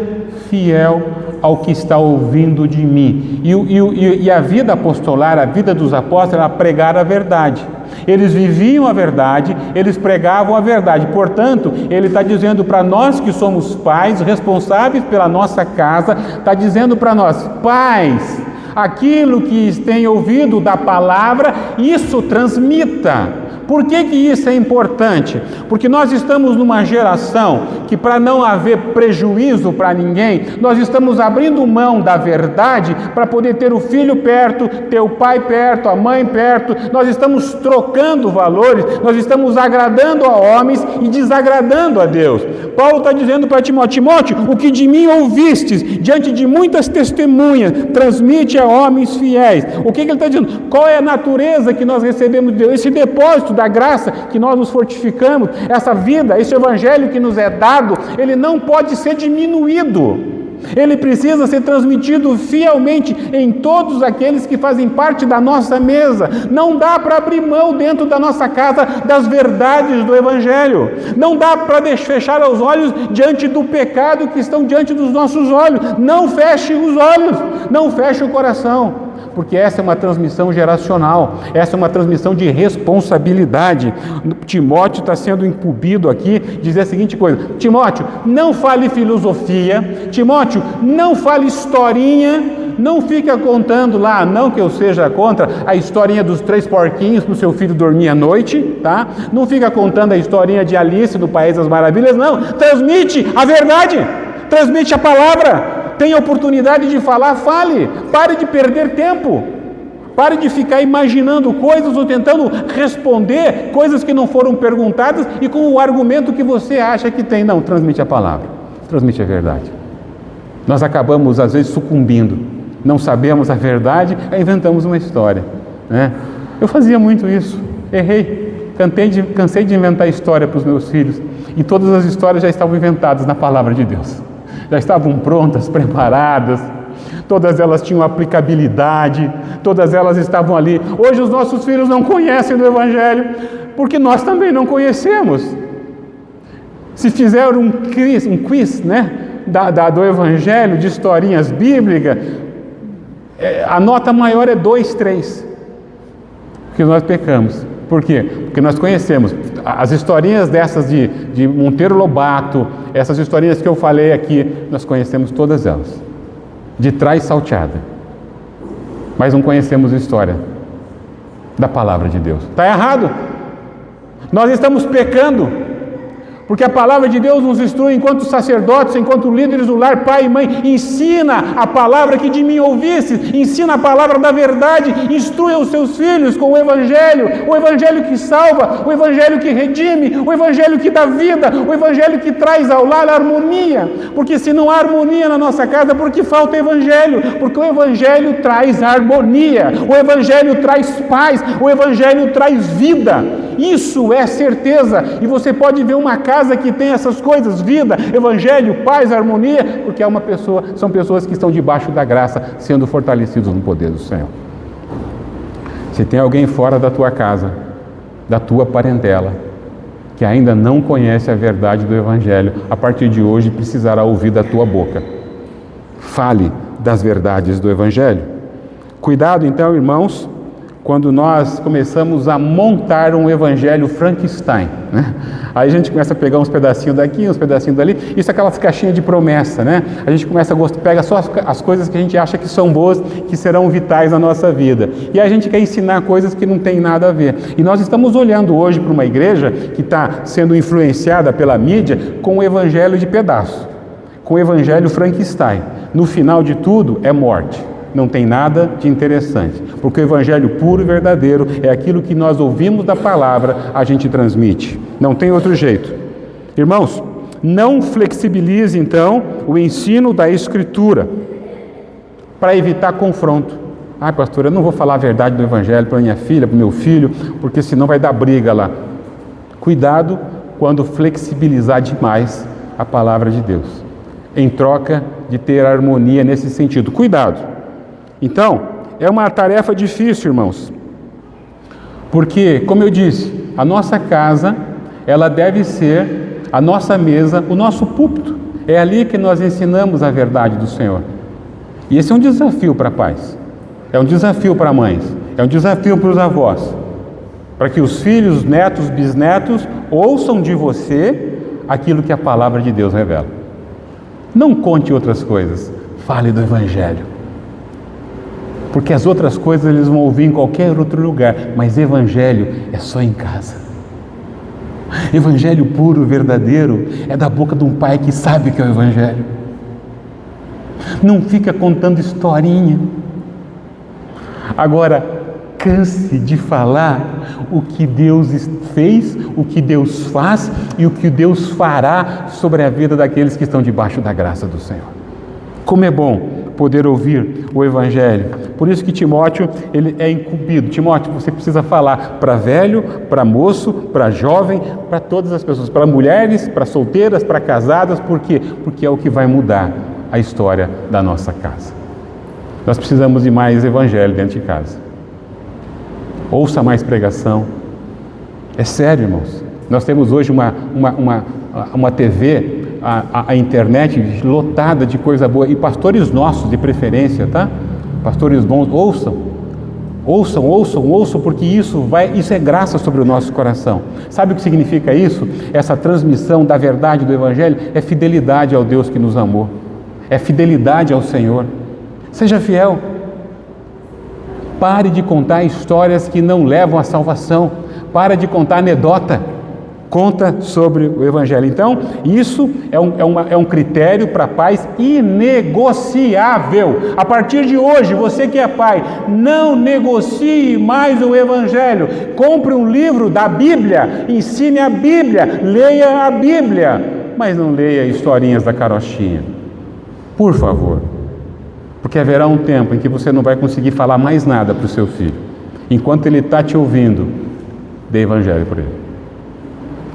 fiel ao que está ouvindo de mim. E a vida apostolar, a vida dos apóstolos, era pregar a verdade. Eles viviam a verdade, eles pregavam a verdade. Portanto, ele está dizendo para nós que somos pais, responsáveis pela nossa casa, está dizendo para nós: pais, aquilo que têm ouvido da palavra, isso transmita. Por que isso é importante? Porque nós estamos numa geração que, para não haver prejuízo para ninguém, nós estamos abrindo mão da verdade para poder ter o filho perto, ter o pai perto, a mãe perto. Nós estamos trocando valores, nós estamos agradando a homens e desagradando a Deus. Paulo está dizendo para Timóteo: o que de mim ouvistes, diante de muitas testemunhas, transmite a homens fiéis. O que ele está dizendo? Qual é a natureza que nós recebemos de Deus? Esse depósito da graça que nós nos fortificamos, essa vida, esse evangelho que nos é dado, ele não pode ser diminuído. Ele precisa ser transmitido fielmente em todos aqueles que fazem parte da nossa mesa. Não dá para abrir mão dentro da nossa casa das verdades do Evangelho. Não dá para fechar os olhos diante do pecado que estão diante dos nossos olhos. Não feche os olhos, não feche o coração. Porque essa é uma transmissão geracional, essa é uma transmissão de responsabilidade. Timóteo está sendo incumbido aqui de dizer a seguinte coisa: Timóteo, não fale filosofia, Timóteo, não fale historinha, não fica contando lá, não que eu seja contra a historinha dos 3 porquinhos para o seu filho dormir à noite, tá? Não fica contando a historinha de Alice do País das Maravilhas, não. Transmite a verdade, transmite a palavra. Tem oportunidade de falar, fale. Pare de perder tempo. Pare de ficar imaginando coisas ou tentando responder coisas que não foram perguntadas e com o argumento que você acha que tem. Não, transmite a palavra. Transmite a verdade. Nós acabamos, às vezes, sucumbindo. Não sabemos a verdade, aí inventamos uma história, né? Eu fazia muito isso. Errei. Cansei de inventar história para os meus filhos. E todas as histórias já estavam inventadas na palavra de Deus. Já estavam prontas, preparadas, todas elas tinham aplicabilidade, todas elas estavam ali. Hoje os nossos filhos não conhecem do Evangelho, porque nós também não conhecemos. Se fizer um quiz, né, do Evangelho, de historinhas bíblicas, a nota maior é 2, 3, porque nós pecamos. Por quê? Porque nós conhecemos as historinhas dessas de Monteiro Lobato, essas historinhas que eu falei aqui, nós conhecemos todas elas, de trás salteada, mas não conhecemos a história da palavra de Deus. Está errado. Nós estamos pecando, porque a palavra de Deus nos instrui enquanto sacerdotes, enquanto líderes do lar, pai e mãe. Ensina a palavra que de mim ouvisse, ensina a palavra da verdade, instrui os seus filhos com o Evangelho que salva, o Evangelho que redime, o Evangelho que dá vida, o Evangelho que traz ao lar harmonia. Porque se não há harmonia na nossa casa, porque falta Evangelho, porque o Evangelho traz harmonia, o Evangelho traz paz, o Evangelho traz vida. Isso é certeza, e você pode ver uma casa que tem essas coisas, vida, Evangelho, paz, harmonia, porque são pessoas que estão debaixo da graça, sendo fortalecidos no poder do Senhor. Se tem alguém fora da tua casa, da tua parentela, que ainda não conhece a verdade do Evangelho, a partir de hoje precisará ouvir da tua boca. Fale das verdades do Evangelho. Cuidado então, irmãos, quando nós começamos a montar um evangelho Frankenstein, né? Aí a gente começa a pegar uns pedacinhos daqui, uns pedacinhos dali, isso é aquelas caixinhas de promessa, né? A gente começa a pega só as coisas que a gente acha que são boas, que serão vitais na nossa vida. E a gente quer ensinar coisas que não tem nada a ver. E nós estamos olhando hoje para uma igreja que está sendo influenciada pela mídia com o evangelho de pedaço, com o evangelho Frankenstein. No final de tudo é morte. Não tem nada de interessante, porque o Evangelho puro e verdadeiro é aquilo que nós ouvimos da palavra, a gente transmite. Não tem outro jeito. Irmãos, não flexibilize então o ensino da Escritura para evitar confronto. Ah, pastor, eu não vou falar a verdade do Evangelho para minha filha, para o meu filho, porque senão vai dar briga lá. Cuidado quando flexibilizar demais a palavra de Deus, em troca de ter harmonia nesse sentido. Cuidado. Então, é uma tarefa difícil, irmãos, porque, como eu disse, a nossa casa, ela deve ser a nossa mesa, o nosso púlpito. É ali que nós ensinamos a verdade do Senhor. E esse é um desafio para pais, é um desafio para mães, é um desafio para os avós, para que os filhos, netos, bisnetos ouçam de você aquilo que a palavra de Deus revela. Não conte outras coisas, fale do Evangelho. Porque as outras coisas eles vão ouvir em qualquer outro lugar, mas Evangelho é só em casa. Evangelho puro, verdadeiro, é da boca de um pai que sabe que é o Evangelho. Não fica contando historinha. Agora, canse de falar o que Deus fez, o que Deus faz e o que Deus fará sobre a vida daqueles que estão debaixo da graça do Senhor. Como é bom poder ouvir o Evangelho. Por isso que Timóteo, ele é incumbido. Timóteo, você precisa falar para velho, para moço, para jovem, para todas as pessoas, para mulheres, para solteiras, para casadas. Por quê? Porque é o que vai mudar a história da nossa casa. Nós precisamos de mais evangelho dentro de casa. Ouça mais pregação. É sério, irmãos. Nós temos hoje uma TV, a internet lotada de coisa boa. E pastores nossos, de preferência, tá? Pastores bons, ouçam, porque isso é graça sobre o nosso coração. Sabe o que significa isso? Essa transmissão da verdade do Evangelho é fidelidade ao Deus que nos amou. É fidelidade ao Senhor. Seja fiel. Pare de contar histórias que não levam à salvação. Pare de contar anedota. Conta sobre o Evangelho. Então, isso é um critério para pais inegociável. A partir de hoje, você que é pai, não negocie mais o Evangelho. Compre um livro da Bíblia, ensine a Bíblia, leia a Bíblia, mas não leia historinhas da carochinha. Por favor. Porque haverá um tempo em que você não vai conseguir falar mais nada para o seu filho. Enquanto ele está te ouvindo, dê Evangelho para ele.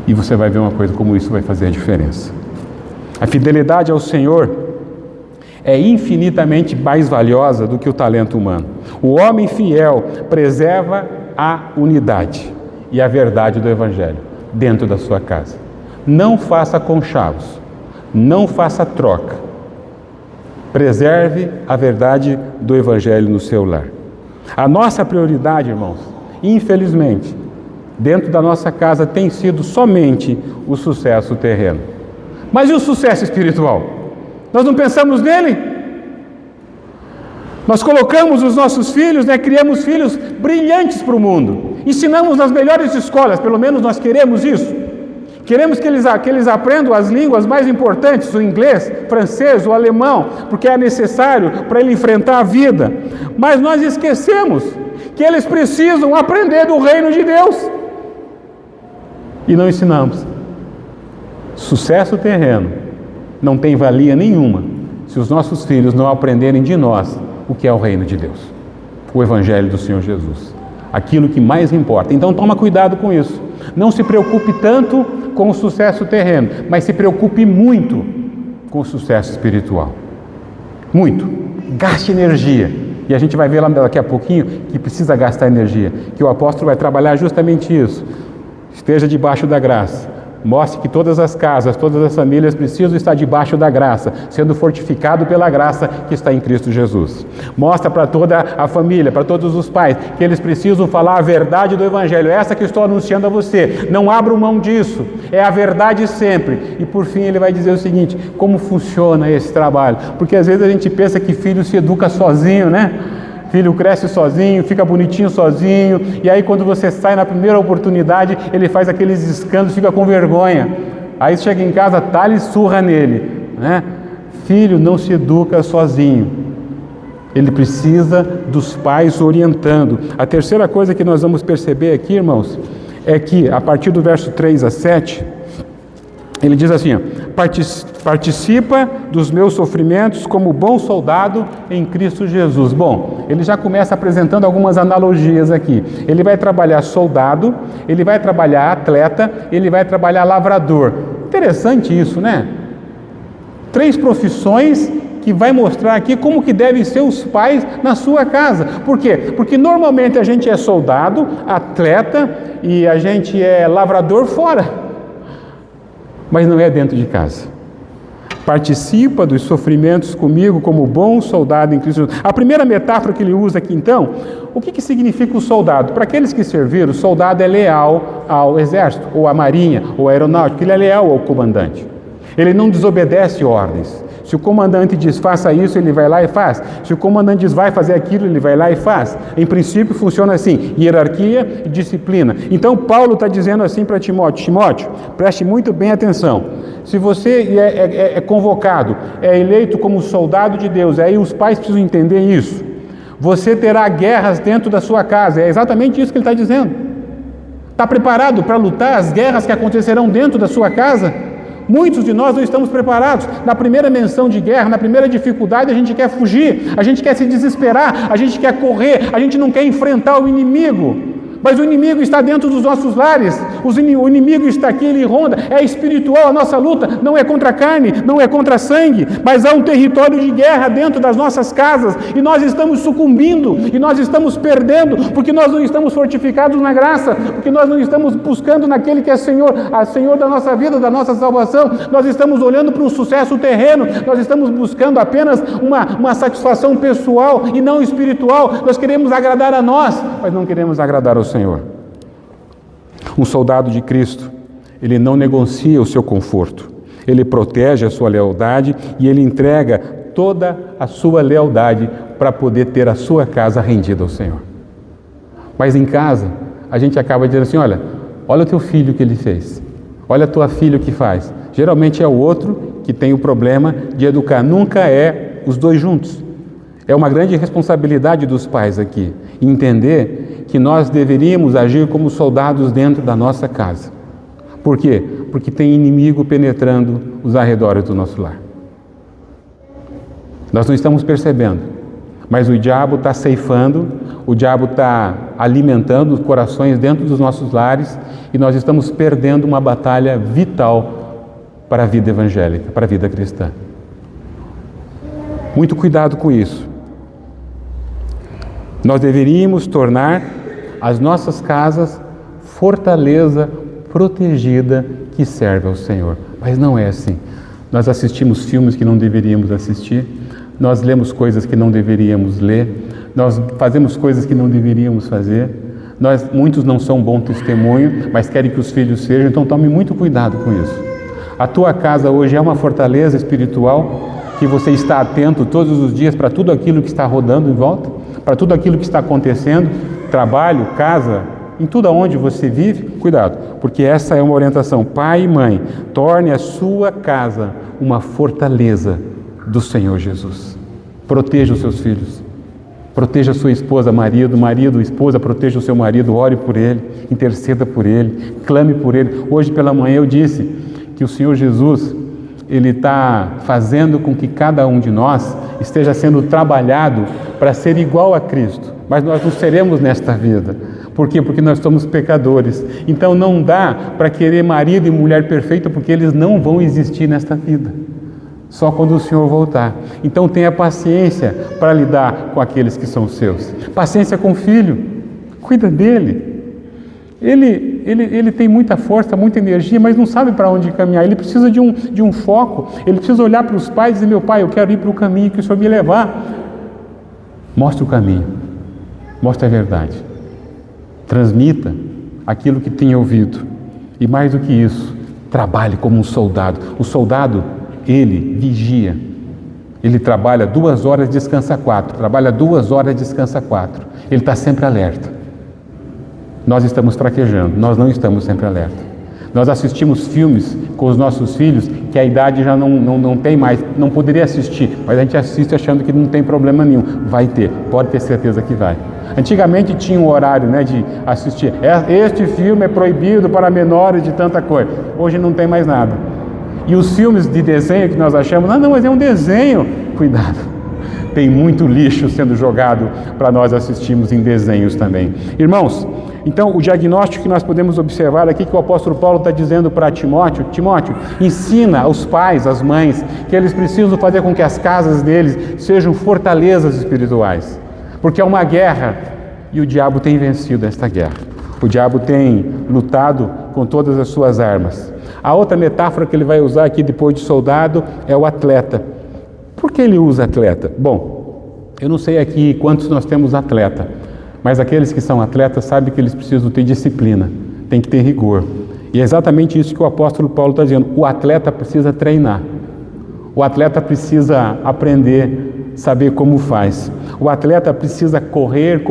E você vai ver uma coisa, como isso vai fazer a diferença. A fidelidade ao Senhor é infinitamente mais valiosa do que o talento humano. O homem fiel preserva a unidade e a verdade do Evangelho dentro da sua casa. Não faça conchavos, não faça troca. Preserve a verdade do Evangelho no seu lar. A nossa prioridade, irmãos, infelizmente, dentro da nossa casa tem sido somente o sucesso terreno. Mas e o sucesso espiritual? Nós não pensamos nele? Nós colocamos os nossos filhos, criamos filhos brilhantes para o mundo. Ensinamos nas melhores escolas, pelo menos nós queremos isso. Queremos que eles aprendam as línguas mais importantes, o inglês, o francês, o alemão, porque é necessário para ele enfrentar a vida. Mas nós esquecemos que eles precisam aprender do reino de Deus. E não ensinamos. Sucesso terreno não tem valia nenhuma se os nossos filhos não aprenderem de nós o que é o reino de Deus, o Evangelho do Senhor Jesus, aquilo que mais importa. Então toma cuidado com isso. Não se preocupe tanto com o sucesso terreno, mas se preocupe muito com o sucesso espiritual. Muito. Gaste energia. E a gente vai ver lá daqui a pouquinho que precisa gastar energia, que o apóstolo vai trabalhar justamente isso. Esteja debaixo da graça. Mostre que todas as casas, todas as famílias precisam estar debaixo da graça, sendo fortificado pela graça que está em Cristo Jesus. Mostra para toda a família, para todos os pais, que eles precisam falar a verdade do Evangelho. É essa que estou anunciando a você. Não abra mão disso. É a verdade sempre. E por fim ele vai dizer o seguinte: como funciona esse trabalho? Porque às vezes a gente pensa que filho se educa sozinho, né? Filho cresce sozinho, fica bonitinho sozinho, e aí quando você sai na primeira oportunidade, ele faz aqueles escândalos, fica com vergonha. Aí chega em casa, talha e surra nele, né? Filho não se educa sozinho. Ele precisa dos pais orientando. A terceira coisa que nós vamos perceber aqui, irmãos, é que a partir do verso 3 a 7, ele diz assim: participa dos meus sofrimentos como bom soldado em Cristo Jesus. Bom, ele já começa apresentando algumas analogias aqui. Ele vai trabalhar soldado, ele vai trabalhar atleta, ele vai trabalhar lavrador. Interessante isso, né? 3 profissões que vai mostrar aqui como que devem ser os pais na sua casa. Por quê? Porque normalmente a gente é soldado, atleta e a gente é lavrador fora. Mas não é dentro de casa. Participa dos sofrimentos comigo como bom soldado em Cristo Jesus. A primeira metáfora que ele usa aqui, então, o que significa o soldado? Para aqueles que serviram, o soldado é leal ao exército, ou à marinha, ou à aeronáutica. Ele é leal ao comandante. Ele não desobedece ordens. Se o comandante diz faça isso, ele vai lá e faz. Se o comandante diz vai fazer aquilo, ele vai lá e faz. Em princípio funciona assim, hierarquia e disciplina. Então Paulo está dizendo assim para Timóteo: Timóteo, preste muito bem atenção. Se você é convocado, é eleito como soldado de Deus, aí os pais precisam entender isso. Você terá guerras dentro da sua casa, é exatamente isso que ele está dizendo. Está preparado para lutar as guerras que acontecerão dentro da sua casa? Muitos de nós não estamos preparados. Na primeira menção de guerra, na primeira dificuldade, a gente quer fugir, a gente quer se desesperar, a gente quer correr, a gente não quer enfrentar o inimigo. Mas o inimigo está dentro dos nossos lares, o inimigo está aqui, ele ronda, é espiritual a nossa luta, não é contra a carne, não é contra sangue, mas há um território de guerra dentro das nossas casas, e nós estamos sucumbindo, e nós estamos perdendo, porque nós não estamos fortificados na graça, porque nós não estamos buscando naquele que é Senhor da nossa vida, da nossa salvação, nós estamos olhando para um sucesso terreno, nós estamos buscando apenas uma satisfação pessoal e não espiritual, nós queremos agradar a nós, mas não queremos agradar ao Senhor. Um soldado de Cristo, ele não negocia o seu conforto, ele protege a sua lealdade e ele entrega toda a sua lealdade para poder ter a sua casa rendida ao Senhor. Mas em casa, a gente acaba dizendo assim, olha o teu filho que ele fez, olha a tua filha o que faz. Geralmente é o outro que tem o problema de educar, nunca é os dois juntos. É uma grande responsabilidade dos pais aqui, entender que nós deveríamos agir como soldados dentro da nossa casa. Por quê? Porque tem inimigo penetrando os arredores do nosso lar. Nós não estamos percebendo, mas o diabo está ceifando, o diabo está alimentando os corações dentro dos nossos lares e nós estamos perdendo uma batalha vital para a vida evangélica, para a vida cristã. Muito cuidado com isso. Nós deveríamos tornar as nossas casas fortaleza protegida que serve ao Senhor. Mas não é assim. Nós assistimos filmes que não deveríamos assistir, nós lemos coisas que não deveríamos ler, nós fazemos coisas que não deveríamos fazer. Muitos não são bom testemunho, mas querem que os filhos sejam, então tome muito cuidado com isso. A tua casa hoje é uma fortaleza espiritual que você está atento todos os dias para tudo aquilo que está rodando em volta? Para tudo aquilo que está acontecendo, trabalho, casa, em tudo onde você vive, cuidado, porque essa é uma orientação. Pai e mãe, torne a sua casa uma fortaleza do Senhor Jesus. Proteja os seus filhos, proteja a sua esposa, marido, esposa, proteja o seu marido, ore por ele, interceda por ele, clame por ele. Hoje pela manhã eu disse que o Senhor Jesus, Ele está fazendo com que cada um de nós esteja sendo trabalhado para ser igual a Cristo. Mas nós não seremos nesta vida. Por quê? Porque nós somos pecadores. Então não dá para querer marido e mulher perfeito, porque eles não vão existir nesta vida. Só quando o Senhor voltar. Então tenha paciência para lidar com aqueles que são seus. Paciência com o filho. Cuida dele. Ele tem muita força, muita energia, mas não sabe para onde caminhar. Ele precisa de um foco. Ele precisa olhar para os pais e dizer, meu pai, eu quero ir para o caminho que o Senhor me levar. Mostre o caminho. Mostre a verdade. Transmita aquilo que tem ouvido. E mais do que isso, trabalhe como um soldado. O soldado, ele vigia. Ele trabalha 2 horas, descansa 4. Trabalha 2 horas, descansa 4. Ele está sempre alerta. Nós estamos fraquejando, nós não estamos sempre alerta. Nós assistimos filmes com os nossos filhos que a idade já não tem mais, não poderia assistir, mas a gente assiste achando que não tem problema nenhum. Vai ter, pode ter certeza que vai. Antigamente tinha um horário, de assistir. Este filme é proibido para menores de tanta coisa. Hoje não tem mais nada. E os filmes de desenho que nós achamos, não, mas é um desenho. Cuidado. Tem muito lixo sendo jogado para nós assistirmos em desenhos também. Irmãos, então o diagnóstico que nós podemos observar aqui que o apóstolo Paulo está dizendo para Timóteo, ensina aos pais, às mães, que eles precisam fazer com que as casas deles sejam fortalezas espirituais. Porque é uma guerra e o diabo tem vencido esta guerra. O diabo tem lutado com todas as suas armas. A outra metáfora que ele vai usar aqui depois de soldado é o atleta. Por que ele usa atleta? Bom, eu não sei aqui quantos nós temos atleta, mas aqueles que são atletas sabem que eles precisam ter disciplina, tem que ter rigor. E é exatamente isso que o apóstolo Paulo está dizendo. O atleta precisa treinar. O atleta precisa aprender, saber como faz. O atleta precisa correr,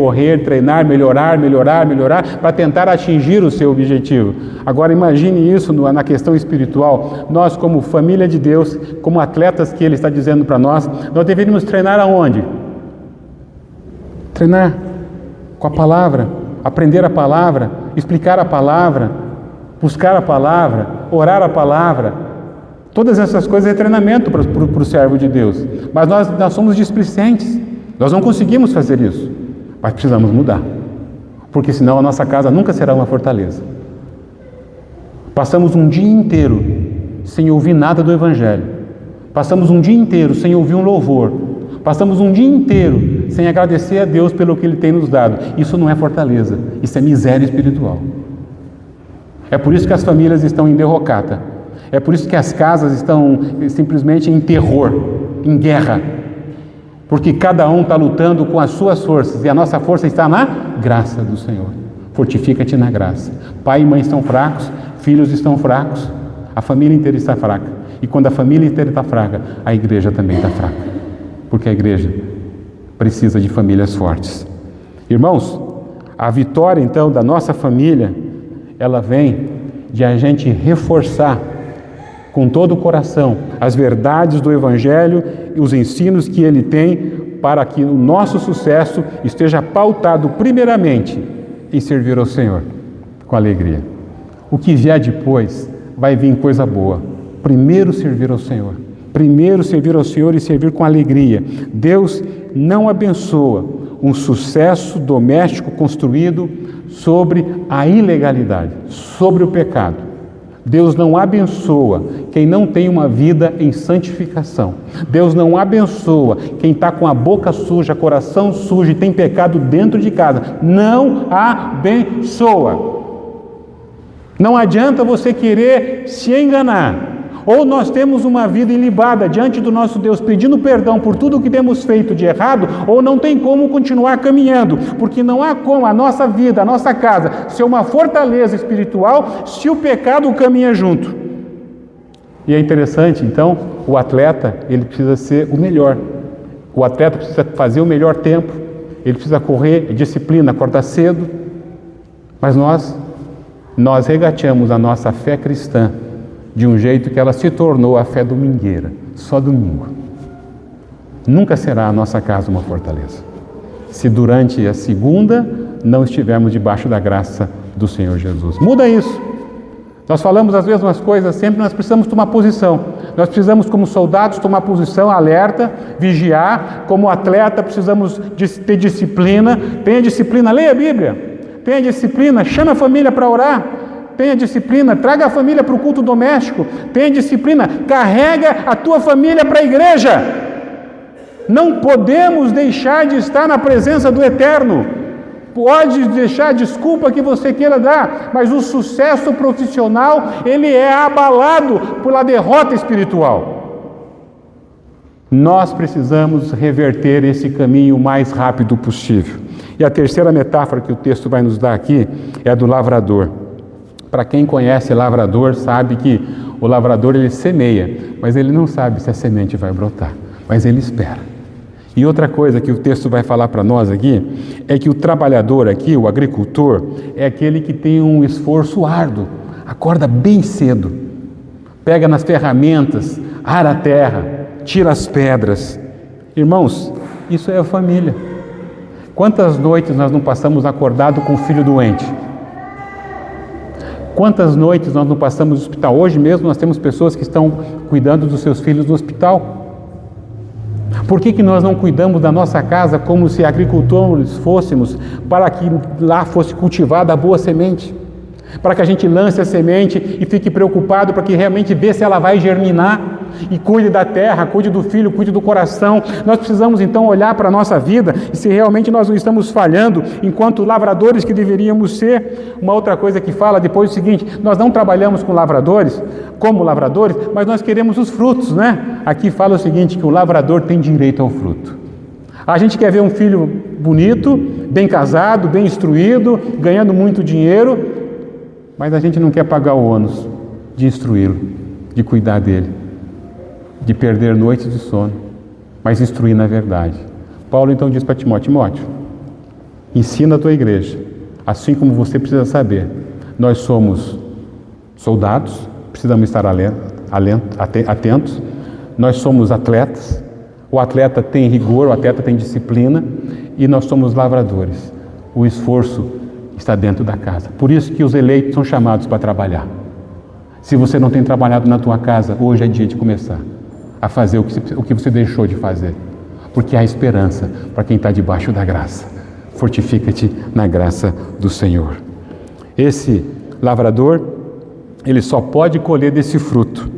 treinar, melhorar, para tentar atingir o seu objetivo. Agora imagine isso na questão espiritual. Nós, como família de Deus, como atletas que Ele está dizendo para nós deveríamos treinar aonde? Treinar com a palavra, aprender a palavra, explicar a palavra, buscar a palavra, orar a palavra. Todas essas coisas é treinamento para o servo de Deus. Mas nós somos displicentes. Nós não conseguimos fazer isso. Mas precisamos mudar. porque senão a nossa casa nunca será uma fortaleza. Passamos um dia inteiro sem ouvir nada do Evangelho. Passamos um dia inteiro sem ouvir um louvor. Passamos um dia inteiro sem agradecer a Deus pelo que Ele tem nos dado. Isso não é fortaleza, isso é miséria espiritual. É por isso que as famílias estão em derrocata. É por isso que as casas estão simplesmente em terror, em guerra. Porque cada um está lutando com as suas forças e a nossa força está na graça do Senhor. Fortifica-te na graça. Pai e mãe estão fracos, filhos estão fracos, a família inteira está fraca. E quando a família inteira está fraca, a igreja também está fraca. Porque a igreja precisa de famílias fortes. Irmãos, a vitória então da nossa família, ela vem de a gente reforçar com todo o coração as verdades do Evangelho e os ensinos que ele tem para que o nosso sucesso esteja pautado primeiramente em servir ao Senhor com alegria. O que vier depois vai vir coisa boa. Primeiro servir ao Senhor. Primeiro servir ao Senhor e servir com alegria. Deus não abençoa um sucesso doméstico construído sobre a ilegalidade, sobre o pecado. Deus não abençoa quem não tem uma vida em santificação. Deus não abençoa quem está com a boca suja, coração sujo e tem pecado dentro de casa. Não abençoa. Não adianta você querer se enganar. Ou nós temos uma vida ilibada diante do nosso Deus, pedindo perdão por tudo o que temos feito de errado, ou não tem como continuar caminhando, porque não há como a nossa vida, a nossa casa, ser uma fortaleza espiritual se o pecado caminha junto. E é interessante, então, o atleta, ele precisa ser o melhor. O atleta precisa fazer o melhor tempo, ele precisa correr, disciplina, acordar cedo, mas nós regateamos a nossa fé cristã de um jeito que ela se tornou a fé domingueira, só domingo. Nunca será a nossa casa uma fortaleza, se durante a segunda não estivermos debaixo da graça do Senhor Jesus. Muda isso. Nós falamos as mesmas coisas sempre, nós precisamos tomar posição. Nós precisamos, como soldados, tomar posição, alerta, vigiar. Como atleta, precisamos ter disciplina. Tenha disciplina, leia a Bíblia. Tenha disciplina, chame a família para orar. Tenha disciplina, traga a família para o culto doméstico. Tenha disciplina, carrega a tua família para a igreja. Não podemos deixar de estar na presença do Eterno. Pode deixar a desculpa que você queira dar, mas o sucesso profissional, ele é abalado pela derrota espiritual. Nós precisamos reverter esse caminho o mais rápido possível. E a terceira metáfora que o texto vai nos dar aqui é a do lavrador. Para quem conhece lavrador, sabe que o lavrador ele semeia, mas ele não sabe se a semente vai brotar, mas ele espera. E outra coisa que o texto vai falar para nós aqui, é que o trabalhador aqui, o agricultor, é aquele que tem um esforço árduo, acorda bem cedo, pega nas ferramentas, ara a terra, tira as pedras. Irmãos, isso é a família. Quantas noites nós não passamos acordado com o filho doente? Quantas noites nós não passamos no hospital? Hoje mesmo nós temos pessoas que estão cuidando dos seus filhos no hospital. Por que nós não cuidamos da nossa casa como se agricultores fôssemos, para que lá fosse cultivada a boa semente? Para que a gente lance a semente e fique preocupado para que realmente vê se ela vai germinar e cuide da terra, cuide do filho, cuide do coração. Nós precisamos então olhar para a nossa vida e se realmente nós não estamos falhando enquanto lavradores que deveríamos ser. Uma outra coisa que fala depois é o seguinte: nós não trabalhamos com lavradores, como lavradores, mas nós queremos os frutos, né? Aqui fala o seguinte, que o lavrador tem direito ao fruto. A gente quer ver um filho bonito, bem casado, bem instruído, ganhando muito dinheiro, mas a gente não quer pagar o ônus de instruí-lo, de cuidar dele, de perder noites de sono, mas instruir na verdade. Paulo então diz para Timóteo, ensina a tua igreja, assim como você precisa saber. Nós somos soldados, precisamos estar atentos, nós somos atletas, o atleta tem rigor, o atleta tem disciplina, e nós somos lavradores. O esforço está dentro da casa. Por isso que os eleitos são chamados para trabalhar. Se você não tem trabalhado na tua casa, hoje é dia de começar a fazer o que você deixou de fazer, porque há esperança para quem está debaixo da graça. fortifica-te na graça do Senhor. Esse lavrador, ele só pode colher desse fruto,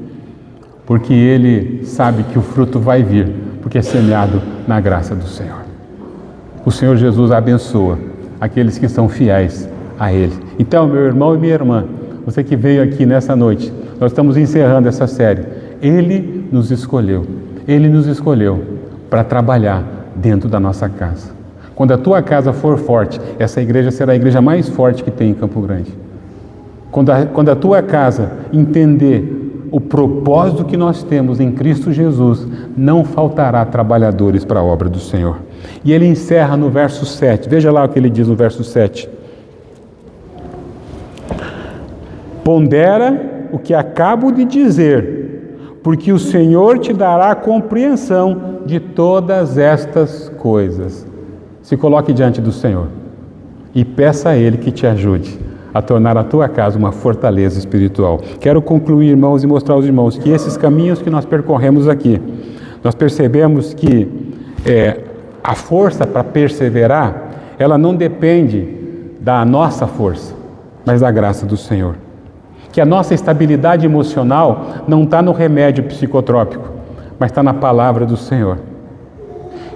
porque ele sabe que o fruto vai vir, porque é semeado na graça do Senhor. O Senhor Jesus abençoa aqueles que são fiéis a Ele. Então, meu irmão e minha irmã, você que veio aqui nessa noite, nós estamos encerrando essa série. Ele nos escolheu para trabalhar dentro da nossa casa. Quando a tua casa for forte, essa igreja será a igreja mais forte que tem em Campo Grande. Quando a tua casa entender o propósito que nós temos em Cristo Jesus, não faltará trabalhadores para a obra do Senhor. E ele encerra no verso 7. Veja lá o que ele diz no verso 7. Pondera o que acabo de dizer, porque o Senhor te dará compreensão de todas estas coisas. Se coloque diante do Senhor e peça a Ele que te ajude a tornar a tua casa uma fortaleza espiritual. Quero concluir, irmãos, e mostrar aos irmãos que esses caminhos que nós percorremos aqui, nós percebemos que a força para perseverar, ela não depende da nossa força, mas da graça do Senhor. Que a nossa estabilidade emocional não está no remédio psicotrópico, mas está na palavra do Senhor.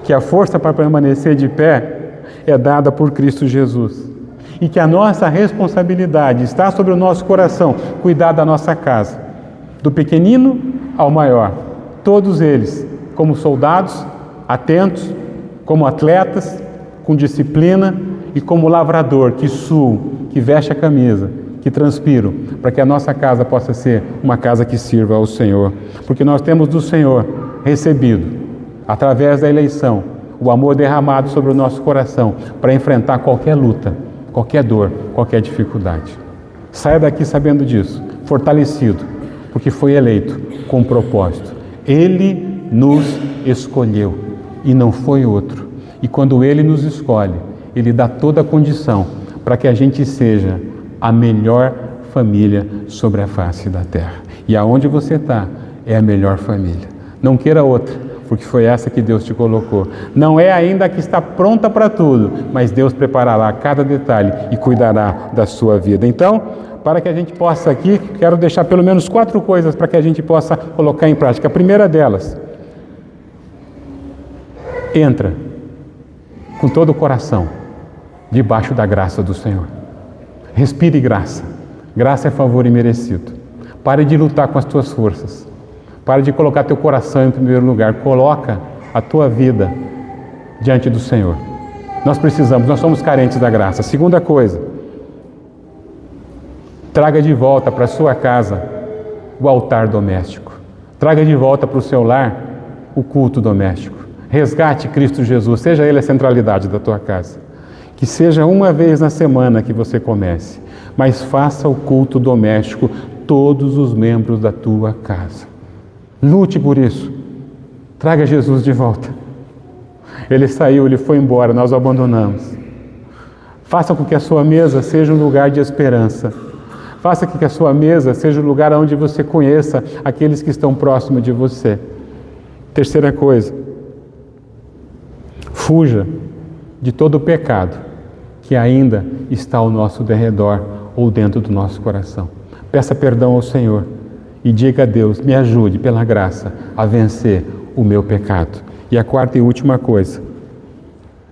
Que a força para permanecer de pé é dada por Cristo Jesus. E que a nossa responsabilidade está sobre o nosso coração, cuidar da nossa casa, do pequenino ao maior, todos eles como soldados, atentos, como atletas, com disciplina e como lavrador que suam, que veste a camisa, que transpiram, para que a nossa casa possa ser uma casa que sirva ao Senhor. Porque nós temos do Senhor recebido, através da eleição, o amor derramado sobre o nosso coração para enfrentar qualquer luta, qualquer dor, qualquer dificuldade. Saia daqui sabendo disso, fortalecido, porque foi eleito com propósito. Ele nos escolheu e não foi outro. E quando Ele nos escolhe, Ele dá toda a condição para que a gente seja a melhor família sobre a face da terra. E aonde você está é a melhor família. Não queira outra, porque foi essa que Deus te colocou. Não é ainda a que está pronta para tudo, mas Deus preparará cada detalhe e cuidará da sua vida. Então, para que a gente possa aqui, quero deixar pelo menos 4 coisas para que a gente possa colocar em prática. A primeira delas, entra com todo o coração debaixo da graça do Senhor. Respire graça. Graça é favor imerecido. Pare de lutar com as tuas forças. Pare de colocar teu coração em primeiro lugar. Coloca a tua vida diante do Senhor. Nós somos carentes da graça. Segunda coisa, traga de volta para a sua casa o altar doméstico. Traga de volta para o seu lar o culto doméstico. Resgate Cristo Jesus, seja Ele a centralidade da tua casa. Que seja uma vez na semana que você comece, mas faça o culto doméstico todos os membros da tua casa. Lute por isso. Traga Jesus de volta. Ele saiu, ele foi embora, nós o abandonamos. Faça com que a sua mesa seja um lugar de esperança. Faça com que a sua mesa seja um lugar onde você conheça aqueles que estão próximos de você. Terceira coisa, fuja de todo o pecado que ainda está ao nosso derredor ou dentro do nosso coração. Peça perdão ao Senhor e diga a Deus, me ajude pela graça a vencer o meu pecado. E a quarta e última coisa,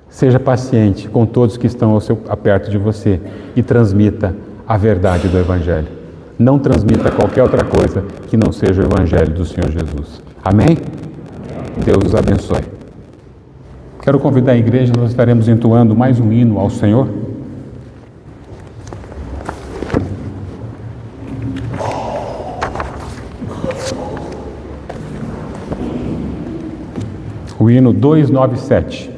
seja paciente com todos que estão perto de você e transmita a verdade do Evangelho. Não transmita qualquer outra coisa que não seja o Evangelho do Senhor Jesus. Amém? Deus os abençoe. Quero convidar a igreja, nós estaremos entoando mais um hino ao Senhor. O hino 297.